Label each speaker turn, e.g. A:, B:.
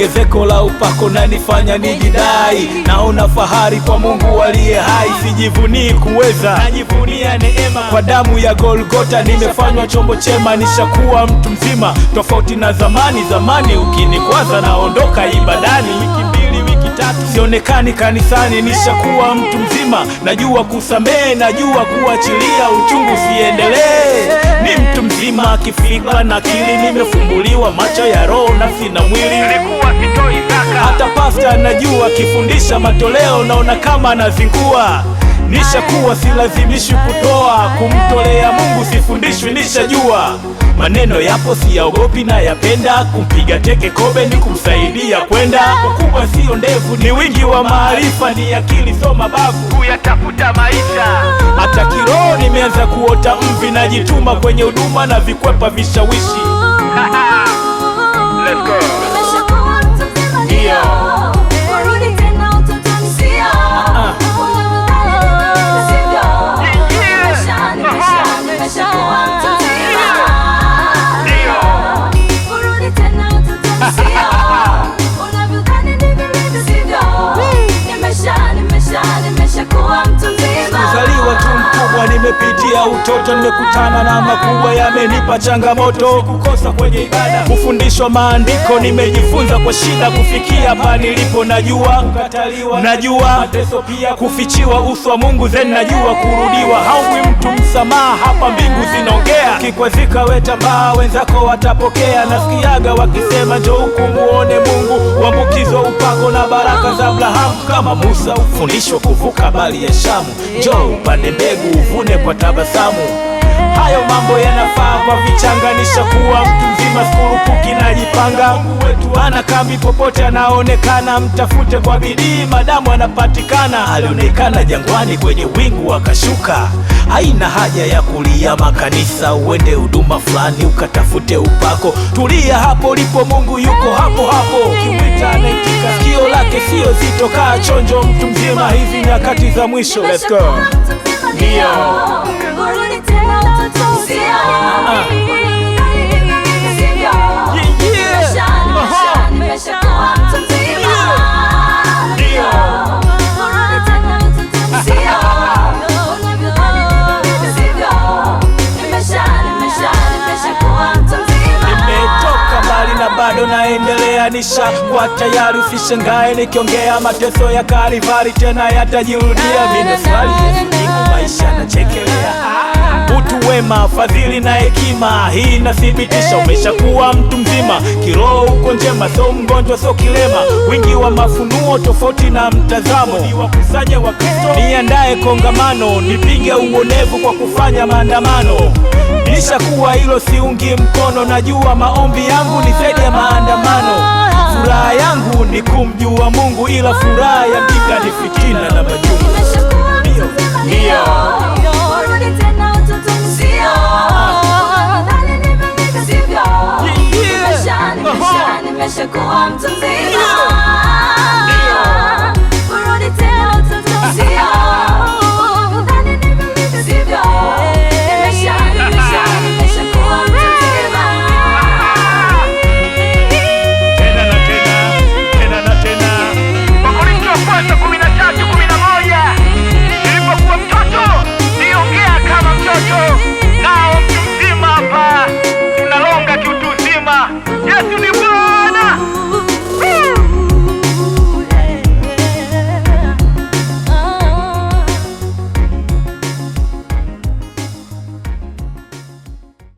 A: ongezeko la upako na nifanya nijidai. Naona fahari kwa Mungu aliye hai, sijivunii kuweza, najivunia neema. Kwa damu ya Golgota nimefanywa chombo chema, nishakuwa mtu mzima tofauti na zamani. Zamani ukinikwaza naondoka ibadani, wiki mbili wiki tatu sionekani kanisani. Nishakuwa mtu mzima, najua kusamehe, najua kuachilia uchungu siendelee. Ni mtu mzima kifikra na akili, nimefumbuliwa macho ya roho, nafsi na mwili. Nilikuwa sitoi zaka, hata pasta najua kifundisha matoleo, naona kama nazingua. Nishakuwa silazimishi kutoa, kumtolea Mungu sifundishwi, nishajua. Maneno yapo siyaogopi na yapenda, kumpiga teke kobe ni kumsaidia kwenda. Ukubwa sio ndevu, ni wingi wa maarifa, ni akili so mabavu kuyatafuta maisha. Hata kiroho nimeanza kuota mvi, najituma kwenye huduma na vikwepa vishawishi. Let's go. Kuzaliwa tu mkubwa, nimepitia utoto, nimekutana na makubwa, yamenipa changamoto. Kukosa kwenye ibada, kufundishwa maandiko, nimejifunza kwa shida kufikia hapa nilipo. Najua kukataliwa, najua mateso pia, kufichiwa uso wa Mungu, then najua kurudiwa. Hawi mtu msamaha, hapa mbingu zinaongea. Kikwazika wetambaa, wenzako watapokea. Nasikiaga wakisema njoo huku muone Mungu, uambukizwa upako na baraka za Abrahamu. Kama Musa ufundishwa kuvuka bahari ya Shamu, njoo upande mbegu uvune kwa tabasamu. Hayo mambo yanafaa kwa vichanganisha, kuwa mtu mzima sikurupuki najipanga. Mungu wetu ana kambi popote anaonekana, mtafute kwa bidii madamu anapatikana. Alionekana jangwani kwenye wingu akashuka, haina haja ya kulia makanisa. Uende huduma fulani ukatafute upako, tulia hapo lipo, Mungu yuko hapo hapo. Ukimwita anaitika, sikio lake sio zito, kaa chonjo mtu mzima, hizi nyakati za mwisho. Let's go. Ndio bado naendelea, nishakuwa tayari, usishangae nikiongea. Mateso ya Kalivari tena yatajirudia. Mimi swali Yesu, maisha nachekelea. Utu wema, fadhili na hekima, hii inathibitisha umeshakuwa mtu mzima. Kiroho uko njema, so mgonjwa so kilema. Wingi wa mafunuo tofauti na mtazamo, niwakusanye wa Kristo, niandae kongamano, nipinge uonevu kwa kufanya maandamano. Nishakuwa hilo siungi mkono, najua maombi yangu ni zaidi ya maandamano. Furaha yangu ni kumjua Mungu, ila furaha ya mjinga ni fitina na majungu. Ndio
B: nimeshakuwa mtu mzima.